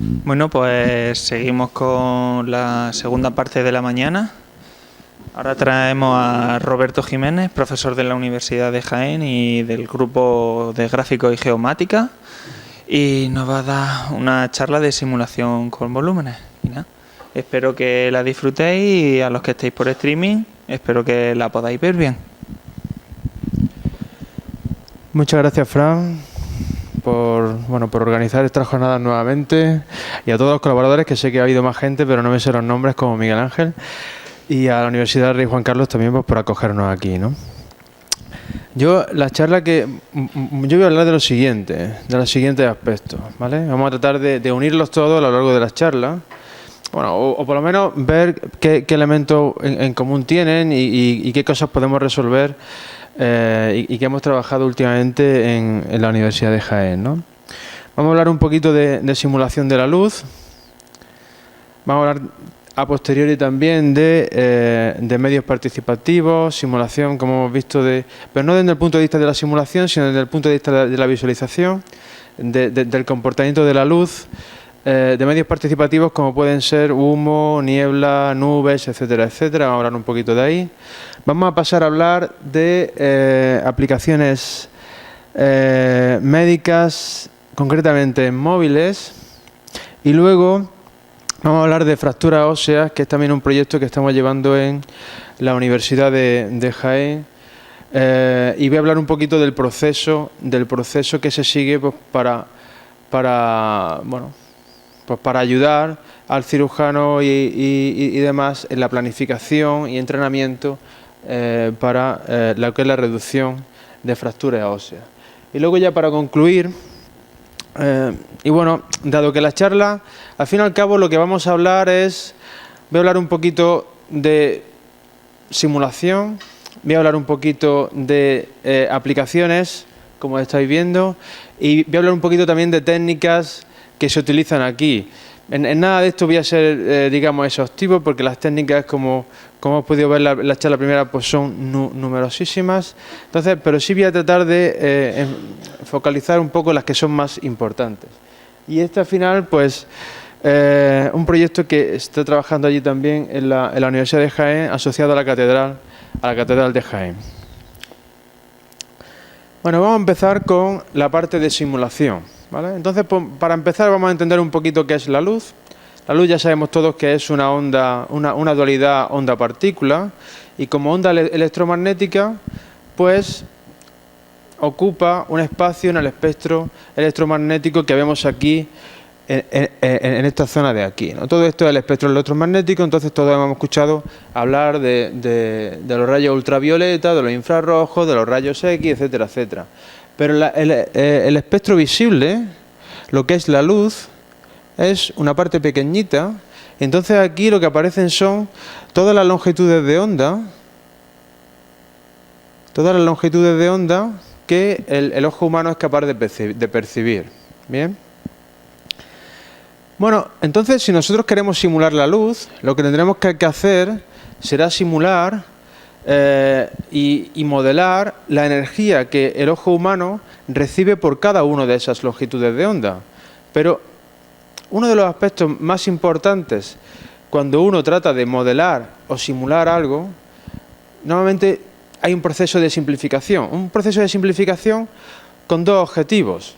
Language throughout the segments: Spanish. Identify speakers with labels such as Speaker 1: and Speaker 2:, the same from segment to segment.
Speaker 1: Bueno, pues seguimos con la segunda parte de la mañana. Ahora traemos a Roberto Jiménez, profesor de la Universidad de Jaén y del grupo de Gráfico y Geomática, y nos va a dar una charla de simulación con volúmenes. Y nada, espero que la disfrutéis y a los que estéis por streaming, espero que la podáis ver bien.
Speaker 2: Muchas gracias, Fran, por organizar estas jornadas nuevamente, y a todos los colaboradores, que sé que ha habido más gente, pero no me sé los nombres, como Miguel Ángel, y a la Universidad Rey Juan Carlos también, pues, por acogernos aquí, ¿no? Yo voy a hablar de los siguientes aspectos, ¿vale? Vamos a tratar de unirlos todos a lo largo de las charlas, bueno, o por lo menos ver qué elementos en común tienen y qué cosas podemos resolver y que hemos trabajado últimamente en la Universidad de Jaén, ¿no? Vamos a hablar un poquito de simulación de la luz. Vamos a hablar a posteriori también de medios participativos, simulación, como hemos visto, pero no desde el punto de vista de la simulación, sino desde el punto de vista de la visualización, del comportamiento de la luz, de medios participativos como pueden ser humo, niebla, nubes, etcétera, etcétera. Vamos a hablar un poquito de ahí. Vamos a pasar a hablar de aplicaciones médicas, concretamente en móviles, y luego vamos a hablar de fracturas óseas, que es también un proyecto que estamos llevando en la Universidad de Jaén, y voy a hablar un poquito del proceso que se sigue, pues, para ayudar al cirujano y demás en la planificación y entrenamiento para lo que es la reducción de fracturas óseas. Y luego, ya para concluir, y bueno, dado que la charla, al fin y al cabo, lo que vamos a hablar voy a hablar un poquito de simulación, voy a hablar un poquito de aplicaciones, como estáis viendo, y voy a hablar un poquito también de técnicas que se utilizan aquí. En nada de esto voy a ser, digamos, exhaustivo, porque las técnicas, como hemos podido ver la charla primera, pues son numerosísimas. Entonces, pero sí voy a tratar de focalizar un poco las que son más importantes. Y al final, pues, un proyecto que está trabajando allí también en la Universidad de Jaén, asociado a la Catedral de Jaén. Bueno, vamos a empezar con la parte de simulación, ¿vale? Entonces, pues, para empezar, vamos a entender un poquito qué es la luz. La luz ya sabemos todos que es una onda, una dualidad onda-partícula, y como onda electromagnética, pues ocupa un espacio en el espectro electromagnético que vemos aquí, en esta zona de aquí, ¿no? Todo esto es el espectro electromagnético. Entonces, todos hemos escuchado hablar de los rayos ultravioleta, de los infrarrojos, de los rayos X, etcétera, etcétera. Pero el espectro visible, lo que es la luz, es una parte pequeñita. Entonces, aquí lo que aparecen son todas las longitudes de onda, que el ojo humano es capaz de percibir. ¿Bien? Bueno, entonces, si nosotros queremos simular la luz, lo que tendremos que hacer será simular y modelar la energía que el ojo humano recibe por cada una de esas longitudes de onda. Pero uno de los aspectos más importantes cuando uno trata de modelar o simular algo, normalmente hay un proceso de simplificación. Un proceso de simplificación con dos objetivos.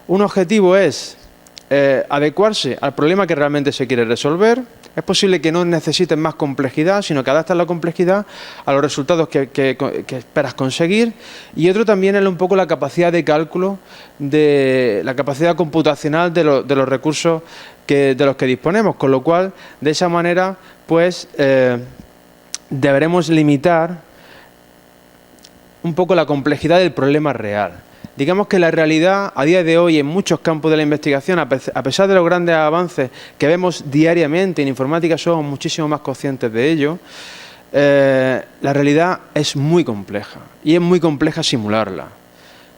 Speaker 2: Un objetivo es adecuarse al problema que realmente se quiere resolver. Es posible que no necesites más complejidad, sino que adaptas la complejidad a los resultados que esperas conseguir. Y otro también es un poco la capacidad de cálculo, la capacidad computacional de los recursos de los que disponemos. Con lo cual, de esa manera, pues deberemos limitar un poco la complejidad del problema real. Digamos que la realidad, a día de hoy, en muchos campos de la investigación, a pesar de los grandes avances que vemos diariamente en informática, somos muchísimo más conscientes de ello. La realidad es muy compleja, y es muy compleja simularla.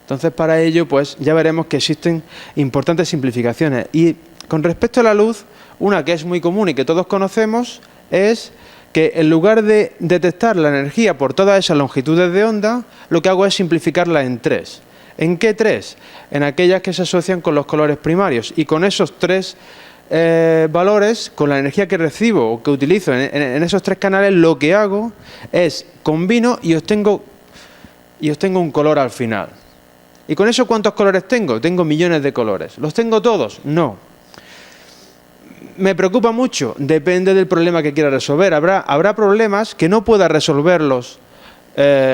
Speaker 2: Entonces, para ello, pues ya veremos que existen importantes simplificaciones. Y con respecto a la luz, una que es muy común y que todos conocemos es que, en lugar de detectar la energía por todas esas longitudes de onda, lo que hago es simplificarla en tres. ¿En qué tres? En aquellas que se asocian con los colores primarios, y con esos tres valores, con la energía que recibo o que utilizo en esos 3 canales, lo que hago es combino y obtengo un color al final. ¿Y con eso cuántos colores tengo? Tengo millones de colores. ¿Los tengo todos? No. ¿Me preocupa mucho? Depende del problema que quiera resolver. Habrá problemas que no pueda resolverlos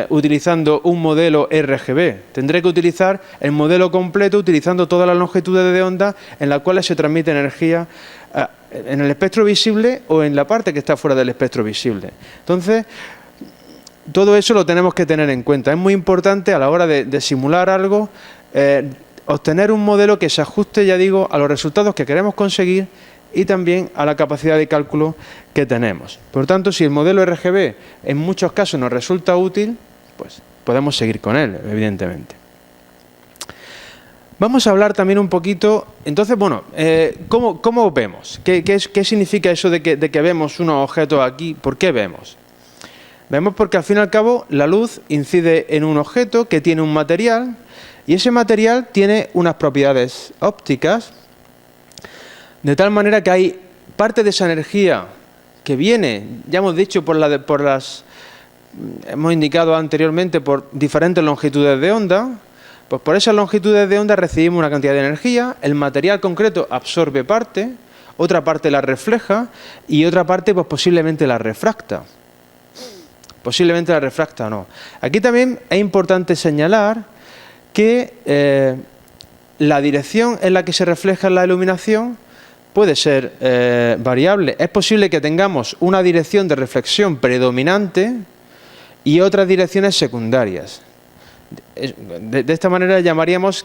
Speaker 2: utilizando un modelo RGB. Tendré que utilizar el modelo completo utilizando todas las longitudes de onda en las cuales se transmite energía en el espectro visible o en la parte que está fuera del espectro visible. Entonces, todo eso lo tenemos que tener en cuenta. Es muy importante a la hora de simular algo, obtener un modelo que se ajuste, ya digo, a los resultados que queremos conseguir y también a la capacidad de cálculo que tenemos. Por tanto, si el modelo RGB en muchos casos nos resulta útil, pues podemos seguir con él, evidentemente. Vamos a hablar también un poquito, entonces, bueno, ¿cómo vemos? ¿Qué significa eso de que vemos unos objetos aquí? ¿Por qué vemos? Vemos porque al fin y al cabo la luz incide en un objeto que tiene un material y ese material tiene unas propiedades ópticas de tal manera que hay parte de esa energía que viene, ya hemos dicho, hemos indicado anteriormente, por diferentes longitudes de onda. Pues por esas longitudes de onda recibimos una cantidad de energía, el material concreto absorbe parte, otra parte la refleja y otra parte pues posiblemente la refracta. Posiblemente la refracta o no. Aquí también es importante señalar que la dirección en la que se refleja la iluminación puede ser variable. Es posible que tengamos una dirección de reflexión predominante y otras direcciones secundarias. De esta manera diríamos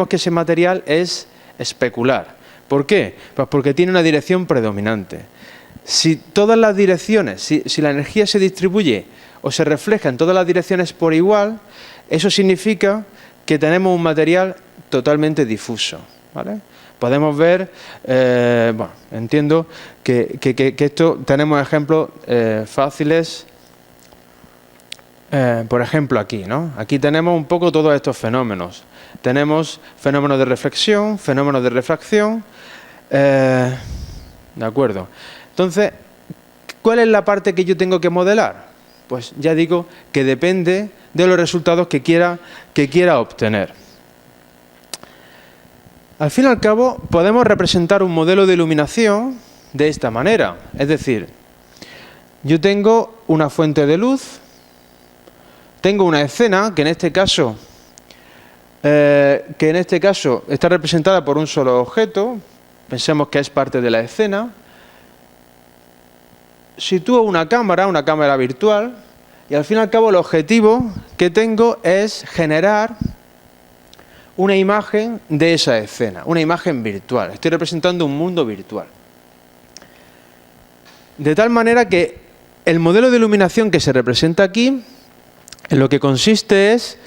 Speaker 2: que ese material es especular. ¿Por qué? Pues porque tiene una dirección predominante. Si todas las direcciones, si la energía se distribuye o se refleja en todas las direcciones por igual, eso significa que tenemos un material totalmente difuso, ¿vale? Podemos ver, bueno, entiendo que esto tenemos ejemplos fáciles. Por ejemplo aquí, ¿no? Aquí tenemos un poco todos estos fenómenos. Tenemos fenómenos de reflexión, fenómenos de refracción. ¿De acuerdo? Entonces, ¿cuál es la parte que yo tengo que modelar? Pues ya digo que depende de los resultados que quiera obtener. Al fin y al cabo, podemos representar un modelo de iluminación de esta manera. Es decir, yo tengo una fuente de luz, tengo una escena que en este caso está representada por un solo objeto. Pensemos que es parte de la escena. Sitúo una cámara virtual, y al fin y al cabo el objetivo que tengo es generar una imagen de esa escena, una imagen virtual. Estoy representando un mundo virtual. De tal manera que el modelo de iluminación que se representa aquí, en lo que consiste es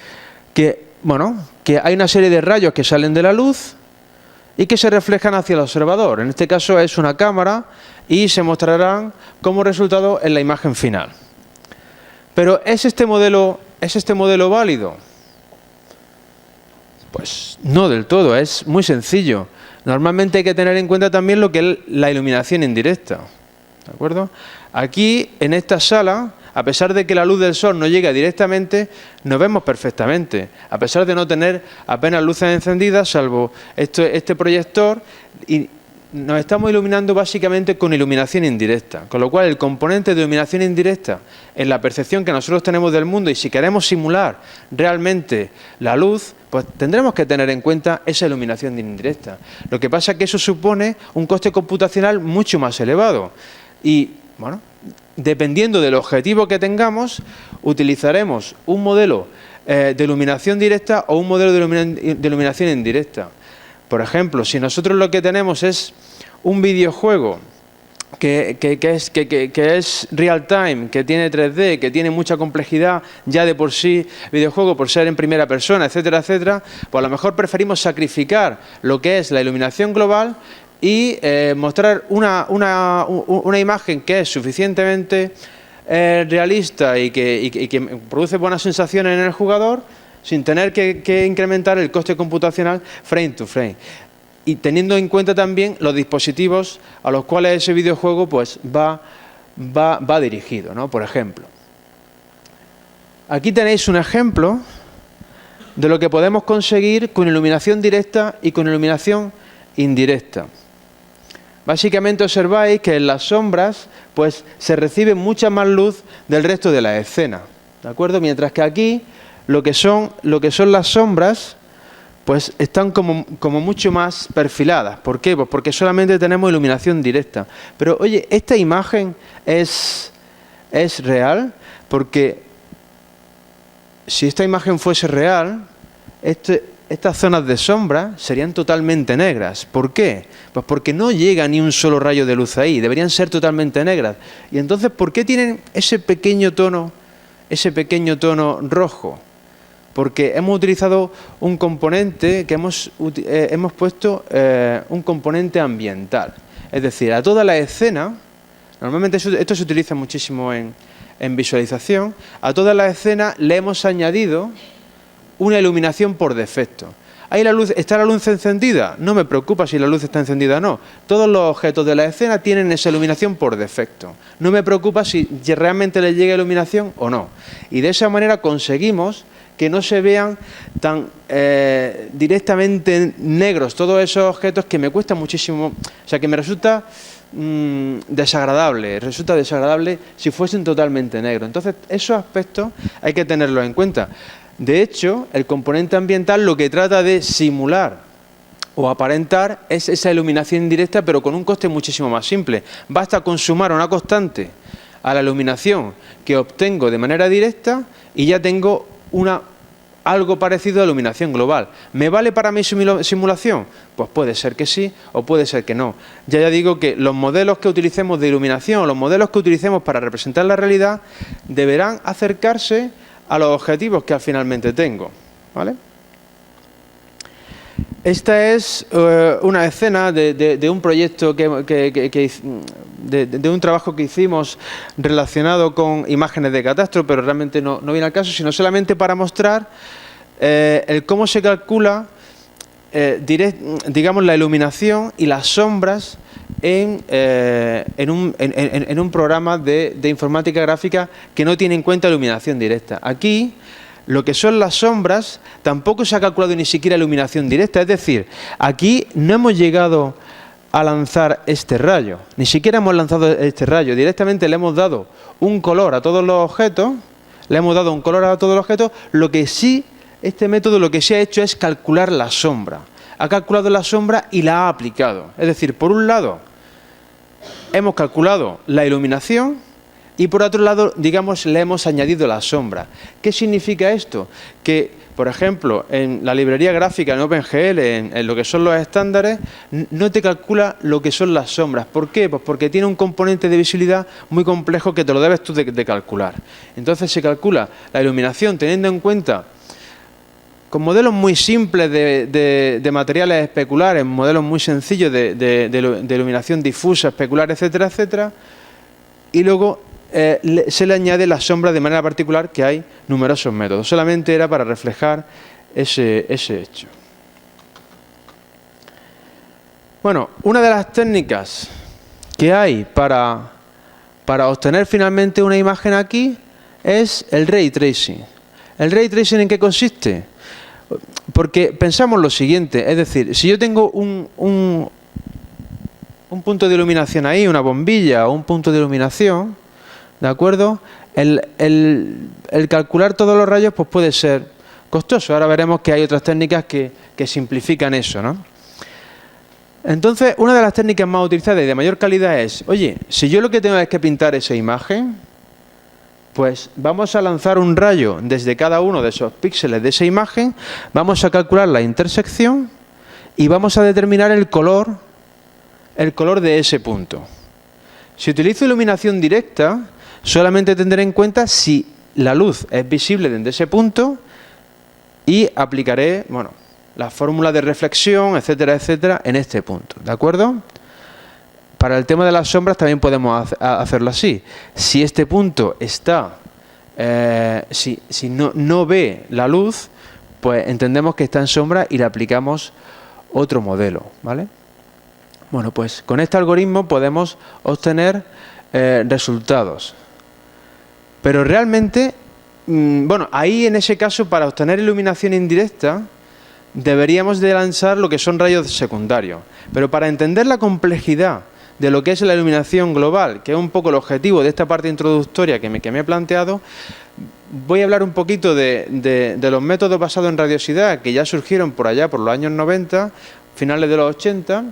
Speaker 2: que, bueno, que hay una serie de rayos que salen de la luz y que se reflejan hacia el observador. En este caso es una cámara y se mostrarán como resultado en la imagen final. Pero ¿es este modelo válido? Pues no del todo, es muy sencillo. Normalmente hay que tener en cuenta también lo que es la iluminación indirecta. ¿De acuerdo? Aquí, en esta sala, a pesar de que la luz del sol no llega directamente, nos vemos perfectamente. A pesar de no tener apenas luces encendidas, salvo este proyector, y nos estamos iluminando básicamente con iluminación indirecta. Con lo cual, el componente de iluminación indirecta en la percepción que nosotros tenemos del mundo, y si queremos simular realmente la luz, pues tendremos que tener en cuenta esa iluminación indirecta. Lo que pasa es que eso supone un coste computacional mucho más elevado. Y, bueno, dependiendo del objetivo que tengamos, utilizaremos un modelo de iluminación directa o un modelo de iluminación indirecta. Por ejemplo, si nosotros lo que tenemos es un videojuego que es real time, que tiene 3D, que tiene mucha complejidad ya de por sí, videojuego por ser en primera persona, etcétera, etcétera, pues a lo mejor preferimos sacrificar lo que es la iluminación global y mostrar una imagen que es suficientemente realista y que produce buenas sensaciones en el jugador, sin tener que incrementar el coste computacional frame to frame. y teniendo en cuenta también los dispositivos a los cuales ese videojuego pues va dirigido, ¿no? Por ejemplo, aquí tenéis un ejemplo de lo que podemos conseguir con iluminación directa y con iluminación indirecta. Básicamente observáis que en las sombras pues se recibe mucha más luz del resto de la escena, ¿de acuerdo? Mientras que aquí lo que son las sombras pues están como mucho más perfiladas. ¿Por qué? Pues porque solamente tenemos iluminación directa. Pero oye, ¿esta imagen es real? Porque si esta imagen fuese real, estas zonas de sombra serían totalmente negras. ¿Por qué? Pues porque no llega ni un solo rayo de luz ahí, deberían ser totalmente negras. Y entonces, ¿por qué tienen ese pequeño tono rojo? Porque hemos utilizado un componente que hemos puesto un componente ambiental. Es decir, a toda la escena, normalmente esto se utiliza muchísimo en visualización, a toda la escena le hemos añadido una iluminación por defecto. ¿Ahí está la luz encendida? No me preocupa si la luz está encendida o no. Todos los objetos de la escena tienen esa iluminación por defecto. No me preocupa si realmente les llega iluminación o no. Y de esa manera conseguimos que no se vean tan directamente negros todos esos objetos, que me cuesta muchísimo, o sea, que me resulta desagradable si fuesen totalmente negros. Entonces, esos aspectos hay que tenerlos en cuenta. De hecho, el componente ambiental lo que trata de simular o aparentar es esa iluminación indirecta, pero con un coste muchísimo más simple. Basta con sumar una constante a la iluminación que obtengo de manera directa y ya tengo algo parecido a iluminación global. ¿Me vale para mi simulación? Pues puede ser que sí o puede ser que no. Ya digo que los modelos que utilicemos de iluminación o los modelos que utilicemos para representar la realidad deberán acercarse a los objetivos que finalmente tengo, ¿vale? Esta es una escena de un proyecto de un trabajo que hicimos relacionado con imágenes de catástrofe, pero realmente no viene al caso, sino solamente para mostrar cómo se calcula, digamos, la iluminación y las sombras en un programa de informática gráfica que no tiene en cuenta iluminación directa. Aquí, lo que son las sombras, tampoco se ha calculado ni siquiera iluminación directa. Es decir, aquí no hemos llegado a lanzar este rayo. Ni siquiera hemos lanzado este rayo. Directamente le hemos dado un color a todos los objetos. Lo que sí, este método lo que sí ha hecho es calcular la sombra. Ha calculado la sombra y la ha aplicado. Es decir, por un lado, hemos calculado la iluminación, y por otro lado, digamos, le hemos añadido la sombra. ¿Qué significa esto? Que, por ejemplo, en la librería gráfica, en OpenGL, en lo que son los estándares, no te calcula lo que son las sombras. ¿Por qué? Pues porque tiene un componente de visibilidad muy complejo que te lo debes tú de calcular. Entonces se calcula la iluminación teniendo en cuenta, con modelos muy simples de materiales especulares, modelos muy sencillos de iluminación difusa, especular, etcétera, etcétera, y luego se le añade la sombra de manera particular, que hay numerosos métodos. Solamente era para reflejar ese hecho. Bueno, una de las técnicas que hay para obtener finalmente una imagen aquí es el Ray Tracing. ¿El Ray Tracing en qué consiste? Porque pensamos lo siguiente, es decir, si yo tengo un punto de iluminación ahí, una bombilla o un punto de iluminación, ¿de acuerdo? El calcular todos los rayos pues puede ser costoso. Ahora veremos que hay otras técnicas que simplifican eso, ¿no? Entonces, una de las técnicas más utilizadas y de mayor calidad es, oye, si yo lo que tengo es que pintar esa imagen, pues vamos a lanzar un rayo desde cada uno de esos píxeles de esa imagen, vamos a calcular la intersección y vamos a determinar el color de ese punto. Si utilizo iluminación directa, solamente tendré en cuenta si la luz es visible desde ese punto y aplicaré, bueno, la fórmula de reflexión, etcétera, etcétera, en este punto, ¿de acuerdo? Para el tema de las sombras también podemos hacerlo así. Si este punto está, si no ve la luz, pues entendemos que está en sombra y le aplicamos otro modelo, ¿vale? Bueno, pues con este algoritmo podemos obtener resultados. Pero realmente, bueno, ahí en ese caso, para obtener iluminación indirecta, deberíamos de lanzar lo que son rayos secundarios. Pero para entender la complejidad de lo que es la iluminación global, que es un poco el objetivo de esta parte introductoria que me he planteado, voy a hablar un poquito de los métodos basados en radiosidad que ya surgieron por allá, por los años 90, finales de los 80,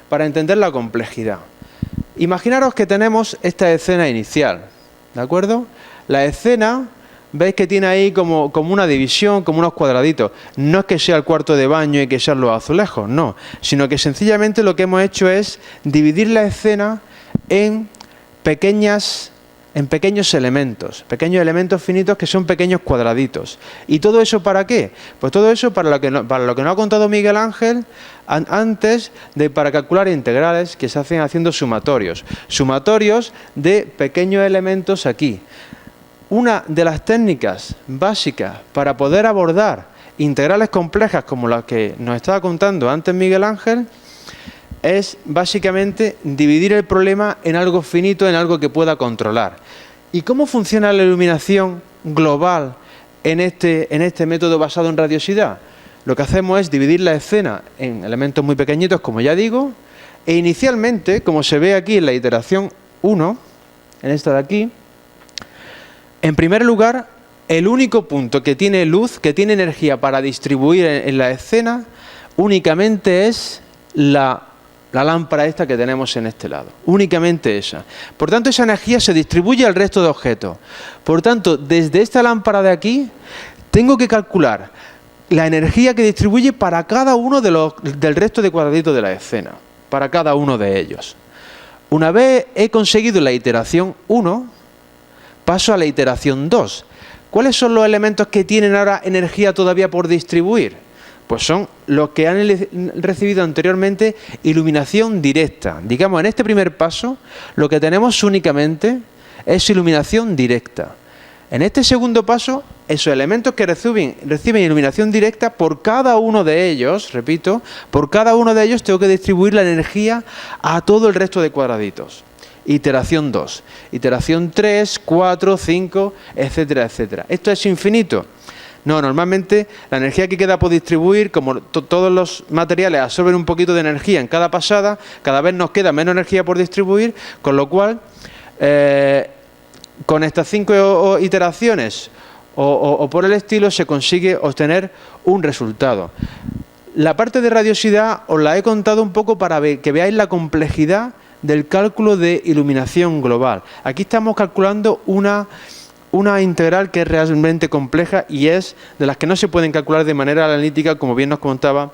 Speaker 2: para entender la complejidad. Imaginaros que tenemos esta escena inicial, ¿de acuerdo? La escena, veis que tiene ahí como una división, como unos cuadraditos. No es que sea el cuarto de baño y que sean los azulejos, no. Sino que sencillamente lo que hemos hecho es dividir la escena en pequeños elementos finitos que son pequeños cuadraditos. ¿Y todo eso para qué? Pues todo eso para lo que nos ha contado Miguel Ángel antes, para calcular integrales que se hacen haciendo sumatorios de pequeños elementos aquí. Una de las técnicas básicas para poder abordar integrales complejas como las que nos estaba contando antes Miguel Ángel es básicamente dividir el problema en algo finito, en algo que pueda controlar. ¿Y cómo funciona la iluminación global en este método basado en radiosidad? Lo que hacemos es dividir la escena en elementos muy pequeñitos, como ya digo, e inicialmente, como se ve aquí en la iteración 1, en esta de aquí, en primer lugar, el único punto que tiene luz, que tiene energía para distribuir en la escena, únicamente es la lámpara esta que tenemos en este lado. Únicamente esa. Por tanto, esa energía se distribuye al resto de objetos. Por tanto, desde esta lámpara de aquí, tengo que calcular la energía que distribuye para cada uno del resto de cuadraditos de la escena. Para cada uno de ellos. Una vez he conseguido la iteración 1, paso a la iteración 2. ¿Cuáles son los elementos que tienen ahora energía todavía por distribuir? Pues son los que han recibido anteriormente iluminación directa. Digamos, en este primer paso, lo que tenemos únicamente es iluminación directa. En este segundo paso, esos elementos que reciben iluminación directa, por cada uno de ellos, repito, por cada uno de ellos tengo que distribuir la energía a todo el resto de cuadraditos. Iteración 2, iteración 3, 4, 5, etcétera, etcétera. ¿Esto es infinito? No, normalmente la energía que queda por distribuir, como todos los materiales absorben un poquito de energía en cada pasada, cada vez nos queda menos energía por distribuir, con lo cual, con estas 5 iteraciones o por el estilo, se consigue obtener un resultado. La parte de radiosidad os la he contado un poco para que veáis la complejidad del cálculo de iluminación global. Aquí estamos calculando una integral que es realmente compleja y es de las que no se pueden calcular de manera analítica, como bien nos contaba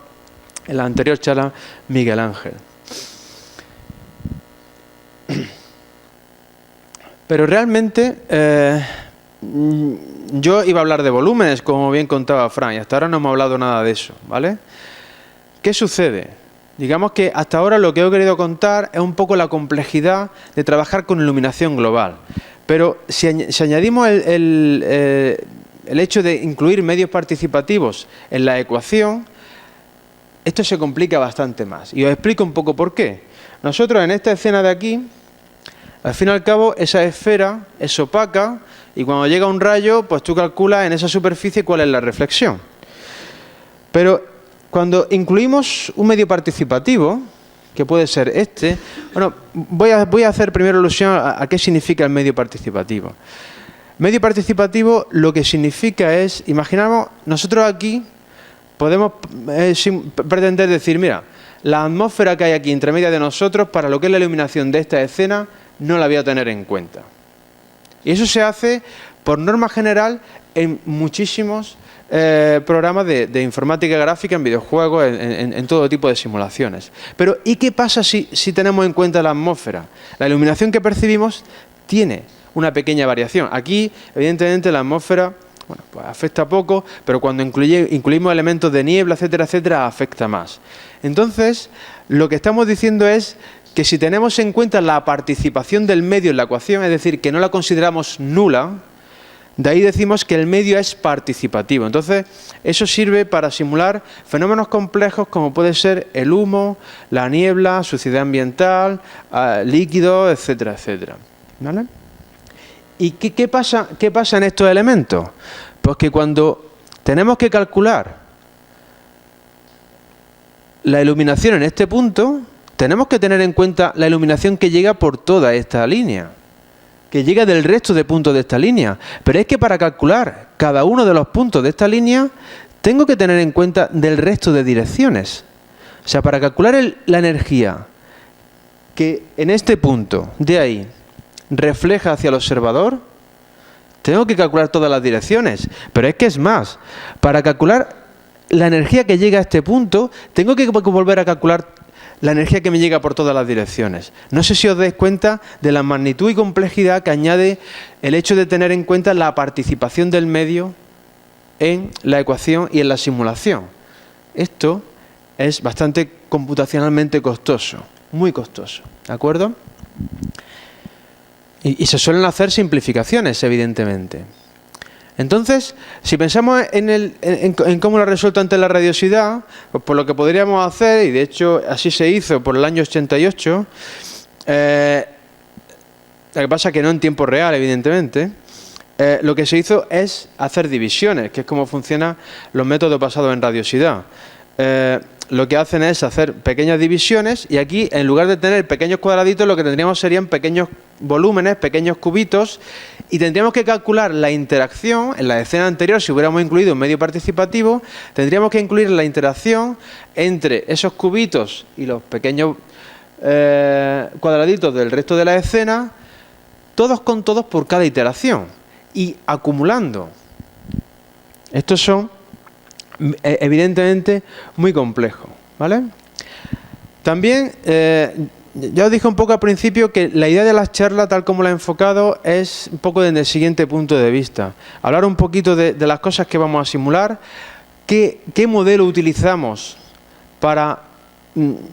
Speaker 2: en la anterior charla Miguel Ángel. Pero realmente yo iba a hablar de volúmenes, como bien contaba Fran, y hasta ahora no hemos hablado nada de eso, ¿vale? ¿Qué sucede? Digamos que hasta ahora lo que he querido contar es un poco la complejidad de trabajar con iluminación global. Pero si añadimos el hecho de incluir medios participativos en la ecuación, esto se complica bastante más. Y os explico un poco por qué. Nosotros en esta escena de aquí, al fin y al cabo, esa esfera es opaca y cuando llega un rayo, pues tú calculas en esa superficie cuál es la reflexión. Pero cuando incluimos un medio participativo, que puede ser este, bueno, voy a hacer primero alusión a qué significa el medio participativo. Medio participativo lo que significa es, imaginamos, nosotros aquí podemos pretender decir, mira, la atmósfera que hay aquí entre medias de nosotros, para lo que es la iluminación de esta escena, no la voy a tener en cuenta. Y eso se hace, por norma general, en muchísimos programas de informática gráfica, en videojuegos, en todo tipo de simulaciones. Pero ¿y qué pasa si tenemos en cuenta la atmósfera? La iluminación que percibimos tiene una pequeña variación. Aquí, evidentemente, la atmósfera, bueno, pues afecta poco, pero cuando incluimos elementos de niebla, etcétera, etcétera, afecta más. Entonces, lo que estamos diciendo es que si tenemos en cuenta la participación del medio en la ecuación, es decir, que no la consideramos nula, De ahí decimos que el medio es participativo. Entonces, eso sirve para simular fenómenos complejos como puede ser el humo, la niebla, suciedad ambiental, líquidos, etcétera, etcétera. ¿Vale? ¿Y qué pasa en estos elementos? Pues que cuando tenemos que calcular la iluminación en este punto, tenemos que tener en cuenta la iluminación que llega por toda esta línea, que llega del resto de puntos de esta línea. Pero es que para calcular cada uno de los puntos de esta línea, tengo que tener en cuenta del resto de direcciones. O sea, para calcular la energía que en este punto de ahí refleja hacia el observador, tengo que calcular todas las direcciones. Pero es que es más, para calcular la energía que llega a este punto, tengo que volver a calcular la energía que me llega por todas las direcciones. No sé si os dais cuenta de la magnitud y complejidad que añade el hecho de tener en cuenta la participación del medio en la ecuación y en la simulación. Esto es bastante computacionalmente costoso, muy costoso, ¿de acuerdo? Y se suelen hacer simplificaciones, evidentemente. Entonces, si pensamos en cómo lo ha resuelto ante la radiosidad, pues por lo que podríamos hacer, y de hecho así se hizo por el año 88, lo que pasa es que no en tiempo real, evidentemente, lo que se hizo es hacer divisiones, que es como funcionan los métodos basados en radiosidad. Lo que hacen es hacer pequeñas divisiones y aquí, en lugar de tener pequeños cuadraditos, lo que tendríamos serían pequeños volúmenes, pequeños cubitos, y tendríamos que calcular la interacción. En la escena anterior, si hubiéramos incluido un medio participativo, tendríamos que incluir la interacción entre esos cubitos y los pequeños cuadraditos del resto de la escena, todos con todos por cada iteración, y acumulando. Estos son evidentemente muy complejos, ¿vale? También, ya os dije un poco al principio que la idea de las charlas, tal como la he enfocado, es un poco desde el siguiente punto de vista. Hablar un poquito de las cosas que vamos a simular, qué modelo utilizamos para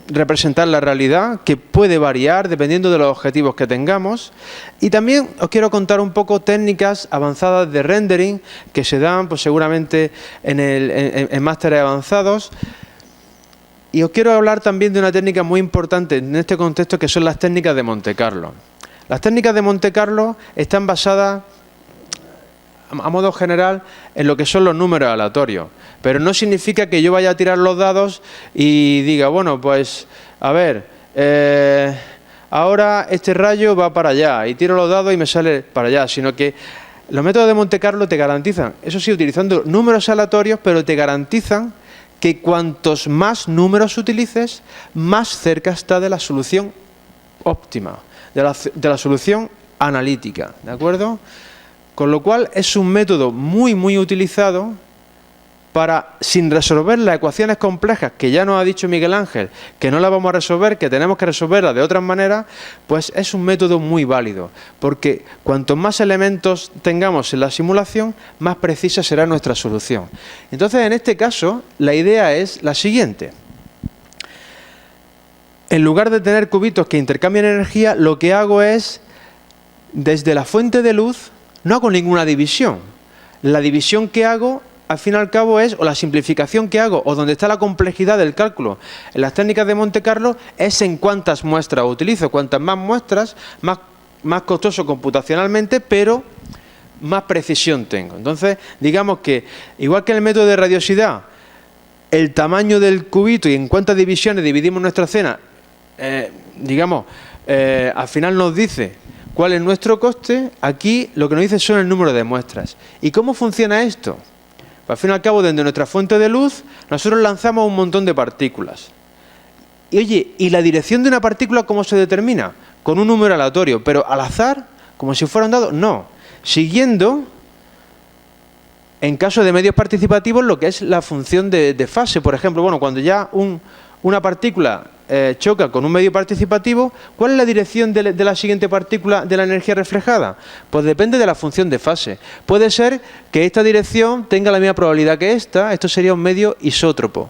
Speaker 2: representar la realidad, que puede variar dependiendo de los objetivos que tengamos. Y también os quiero contar un poco técnicas avanzadas de rendering que se dan pues seguramente en másteres avanzados. Y os quiero hablar también de una técnica muy importante en este contexto, que son las técnicas de Monte Carlo. Las técnicas de Monte Carlo están basadas, a modo general, en lo que son los números aleatorios. Pero no significa que yo vaya a tirar los dados y diga, bueno, pues, a ver, ahora este rayo va para allá y tiro los dados y me sale para allá, sino que los métodos de Monte Carlo te garantizan, eso sí, utilizando números aleatorios, pero te garantizan que cuantos más números utilices, más cerca está de la solución óptima, de la solución analítica, ¿de acuerdo? Con lo cual es un método muy, muy utilizado para, sin resolver las ecuaciones complejas que ya nos ha dicho Miguel Ángel, que no las vamos a resolver, que tenemos que resolverlas de otras maneras, pues es un método muy válido, porque cuantos más elementos tengamos en la simulación, más precisa será nuestra solución. Entonces, en este caso, la idea es la siguiente. En lugar de tener cubitos que intercambian energía, lo que hago es, desde la fuente de luz, no hago ninguna división. La división que hago, al fin y al cabo, es, o la simplificación que hago, o donde está la complejidad del cálculo en las técnicas de Monte Carlo, es en cuántas muestras utilizo. Cuantas más muestras, más costoso computacionalmente, pero más precisión tengo. Entonces, digamos que, igual que en el método de radiosidad, el tamaño del cubito y en cuántas divisiones dividimos nuestra escena, al final nos dice cuál es nuestro coste. Aquí lo que nos dice son el número de muestras. ¿Y cómo funciona esto? Pues al fin y al cabo, desde nuestra fuente de luz, nosotros lanzamos un montón de partículas. Y oye, ¿y la dirección de una partícula cómo se determina? Con un número aleatorio, pero al azar, como si fueran dados, no. Siguiendo, en caso de medios participativos, lo que es la función de fase. Por ejemplo, bueno, cuando ya una partícula choca con un medio participativo, ¿cuál es la dirección de la siguiente partícula de la energía reflejada? Pues depende de la función de fase. Puede ser que esta dirección tenga la misma probabilidad que esta, esto sería un medio isótropo.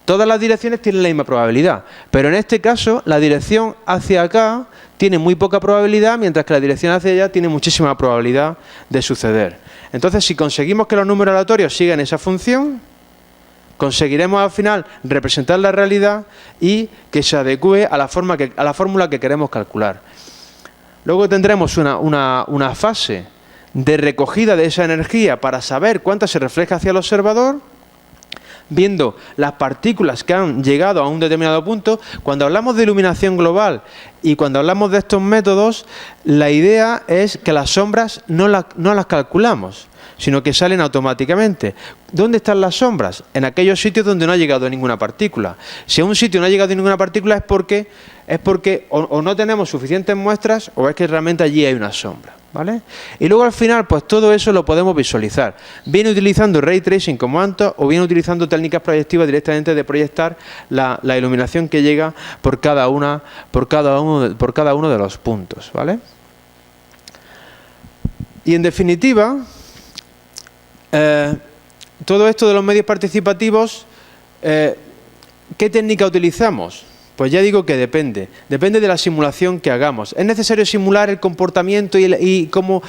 Speaker 2: todas las direcciones tienen la misma probabilidad, pero en este caso la dirección hacia acá tiene muy poca probabilidad, mientras que la dirección hacia allá tiene muchísima probabilidad de suceder. Entonces, si conseguimos que los números aleatorios sigan esa función, conseguiremos al final representar la realidad y que se adecue a la fórmula que queremos calcular. Luego tendremos una fase de recogida de esa energía para saber cuánta se refleja hacia el observador, viendo las partículas que han llegado a un determinado punto. Cuando hablamos de iluminación global y cuando hablamos de estos métodos, la idea es que las sombras no las calculamos, sino que salen automáticamente. ¿Dónde están las sombras? En aquellos sitios donde no ha llegado ninguna partícula. Si a un sitio no ha llegado ninguna partícula es porque o no tenemos suficientes muestras o es que realmente allí hay una sombra, ¿vale? Y luego al final, pues todo eso lo podemos visualizar, bien utilizando Ray Tracing como antes o bien utilizando técnicas proyectivas directamente de proyectar la iluminación que llega por cada uno de los puntos, ¿vale? Y en definitiva, todo esto de los medios participativos, ¿qué técnica utilizamos? Pues ya digo que depende de la simulación que hagamos. ¿Es necesario simular el comportamiento y cómo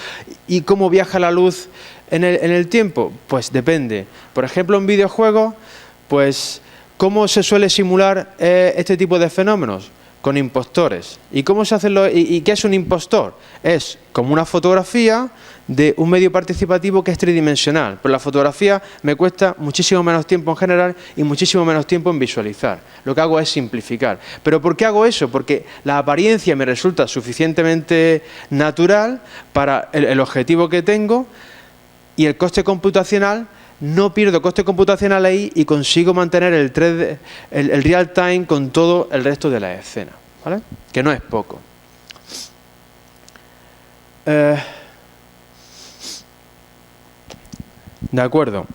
Speaker 2: viaja la luz en el tiempo? Pues depende. Por ejemplo, en videojuegos, pues ¿cómo se suele simular este tipo de fenómenos? Con impostores. ¿Y cómo se hacen y qué es un impostor? Es como una fotografía de un medio participativo que es tridimensional. Pero la fotografía me cuesta muchísimo menos tiempo en general y muchísimo menos tiempo en visualizar. Lo que hago es simplificar. ¿Pero por qué hago eso? Porque la apariencia me resulta suficientemente natural para el objetivo que tengo y el coste computacional. No pierdo coste computacional ahí y consigo mantener el real time con todo el resto de la escena, ¿vale? Que no es poco. De acuerdo.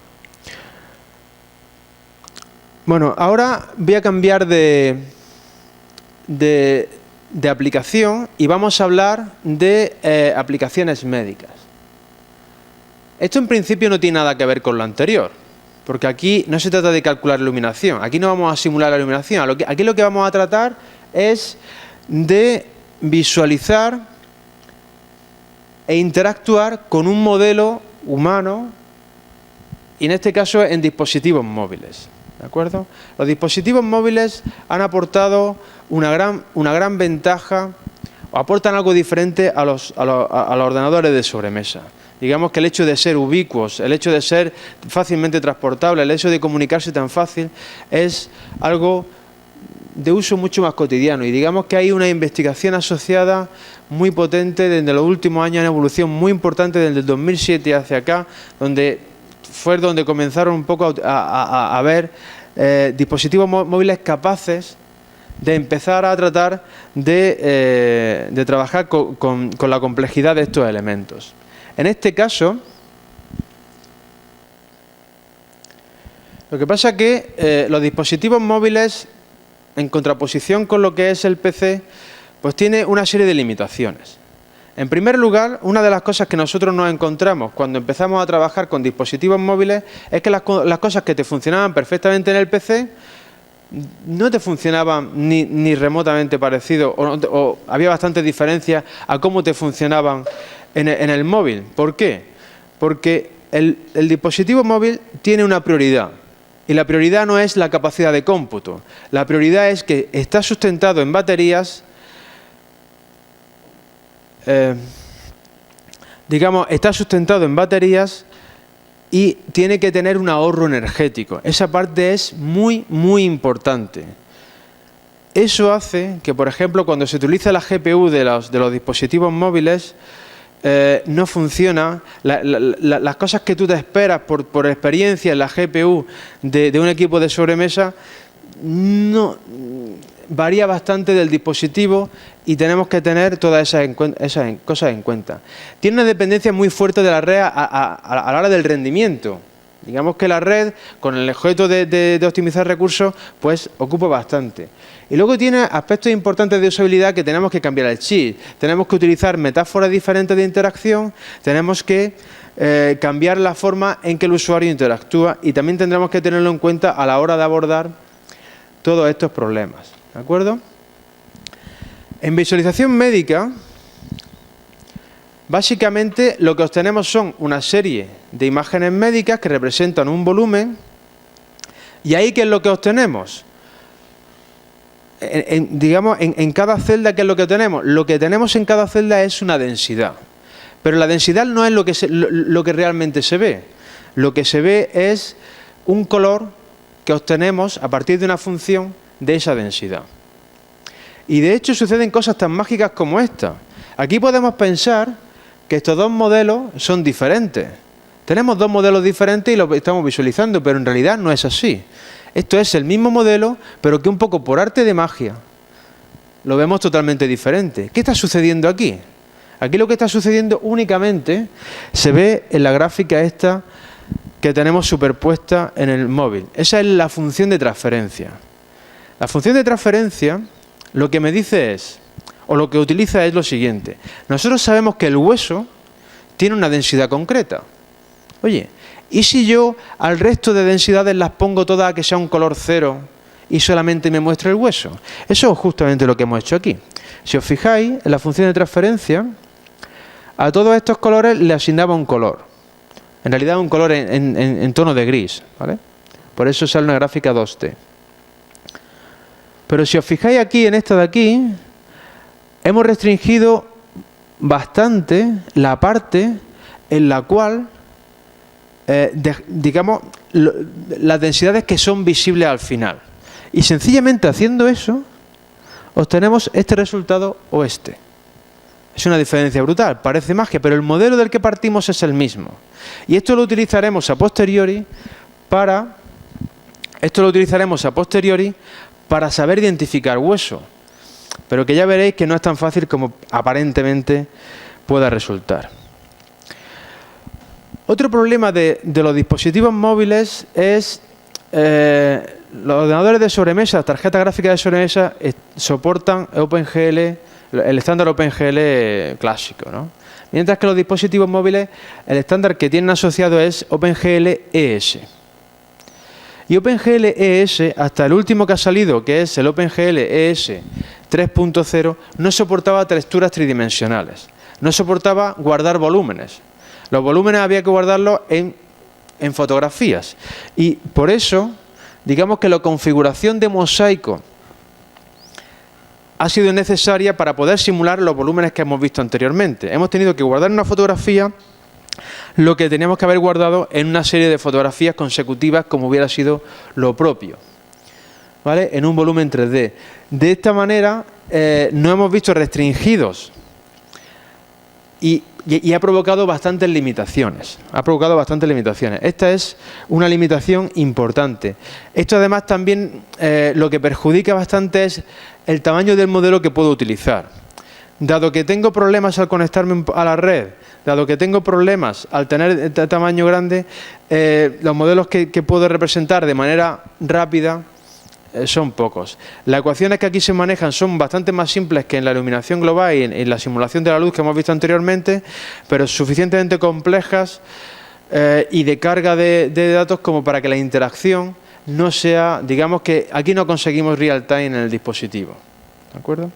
Speaker 2: Bueno, ahora voy a cambiar de aplicación y vamos a hablar de aplicaciones médicas. Esto en principio no tiene nada que ver con lo anterior, porque aquí no se trata de calcular iluminación, aquí no vamos a simular la iluminación, aquí lo que vamos a tratar es de visualizar e interactuar con un modelo humano, y en este caso en dispositivos móviles, ¿de acuerdo? Los dispositivos móviles han aportado una gran ventaja, o aportan algo diferente a los ordenadores de sobremesa. Digamos que el hecho de ser ubicuos, el hecho de ser fácilmente transportable, el hecho de comunicarse tan fácil, es algo de uso mucho más cotidiano. Y digamos que hay una investigación asociada muy potente desde los últimos años, una evolución muy importante desde el 2007 hacia acá, donde comenzaron un poco a ver dispositivos móviles capaces de empezar a tratar de trabajar con la complejidad de estos elementos. En este caso, lo que pasa es que los dispositivos móviles, en contraposición con lo que es el PC, pues tiene una serie de limitaciones. En primer lugar, una de las cosas que nosotros nos encontramos cuando empezamos a trabajar con dispositivos móviles es que las cosas que te funcionaban perfectamente en el PC no te funcionaban ni remotamente parecido o había bastante diferencia a cómo te funcionaban en el móvil. ¿Por qué? Porque el dispositivo móvil tiene una prioridad y la prioridad no es la capacidad de cómputo. La prioridad es que está sustentado en baterías, está sustentado en baterías y tiene que tener un ahorro energético. Esa parte es muy, muy importante. Eso hace que, por ejemplo, cuando se utiliza la GPU de los dispositivos móviles, no funciona. Las cosas que tú te esperas por experiencia en la GPU de un equipo de sobremesa no varía bastante del dispositivo y tenemos que tener todas esas cosas en cuenta. Tiene una dependencia muy fuerte de la red a la hora del rendimiento. Digamos que la red, con el objeto de optimizar recursos, pues ocupa bastante. Y luego tiene aspectos importantes de usabilidad que tenemos que cambiar el chip. Tenemos que utilizar metáforas diferentes de interacción, tenemos que cambiar la forma en que el usuario interactúa y también tendremos que tenerlo en cuenta a la hora de abordar todos estos problemas. ¿De acuerdo? En visualización médica, básicamente lo que obtenemos son una serie de imágenes médicas que representan un volumen. ¿Y ahí qué es lo que obtenemos? Digamos, en cada celda, ¿qué es lo que tenemos? Lo que tenemos en cada celda es una densidad. Pero la densidad no es lo que realmente se ve. Lo que se ve es un color que obtenemos a partir de una función de esa densidad. Y de hecho suceden cosas tan mágicas como esta. Aquí podemos pensar que estos dos modelos son diferentes. Tenemos dos modelos diferentes y los estamos visualizando, pero en realidad no es así. Esto es el mismo modelo, pero que un poco por arte de magia lo vemos totalmente diferente. ¿Qué está sucediendo aquí? Aquí lo que está sucediendo únicamente se ve en la gráfica esta que tenemos superpuesta en el móvil. Esa es la función de transferencia. La función de transferencia lo que me dice es, o lo que utiliza es lo siguiente. Nosotros sabemos que el hueso tiene una densidad concreta. Oye, ¿y si yo al resto de densidades las pongo todas a que sea un color cero y solamente me muestra el hueso? Eso es justamente lo que hemos hecho aquí. Si os fijáis, en la función de transferencia, a todos estos colores le asignaba un color. En realidad un color en tono de gris, ¿vale? Por eso sale una gráfica 2D. Pero si os fijáis aquí, en esta de aquí, hemos restringido bastante la parte en la cual, digamos, las densidades que son visibles al final. Y sencillamente haciendo eso, obtenemos este resultado o este. Es una diferencia brutal, parece magia, pero el modelo del que partimos es el mismo. Y esto lo utilizaremos a posteriori para saber identificar hueso. Pero que ya veréis que no es tan fácil como aparentemente pueda resultar. Otro problema de los dispositivos móviles es los ordenadores de sobremesa, las tarjetas gráficas de sobremesa soportan OpenGL, el estándar OpenGL clásico, ¿no? Mientras que los dispositivos móviles, el estándar que tienen asociado es OpenGL ES. Y OpenGL ES, hasta el último que ha salido, que es el OpenGL ES 3.0, no soportaba texturas tridimensionales, no soportaba guardar volúmenes. Los volúmenes había que guardarlos en fotografías. Y por eso, digamos que la configuración de mosaico ha sido necesaria para poder simular los volúmenes que hemos visto anteriormente. Hemos tenido que guardar en una fotografía lo que teníamos que haber guardado en una serie de fotografías consecutivas, como hubiera sido lo propio, ¿vale? En un volumen 3D. De esta manera no hemos visto restringidos y ha provocado bastantes limitaciones. Esta es una limitación importante. Esto además también lo que perjudica bastante es el tamaño del modelo que puedo utilizar. Dado que tengo problemas al conectarme a la red, dado que tengo problemas al tener este tamaño grande, los modelos que puedo representar de manera rápida son pocos. Las ecuaciones que aquí se manejan son bastante más simples que en la iluminación global y en la simulación de la luz que hemos visto anteriormente, pero suficientemente complejas y de carga de datos como para que la interacción no sea, digamos que aquí no conseguimos real time en el dispositivo. ¿De acuerdo?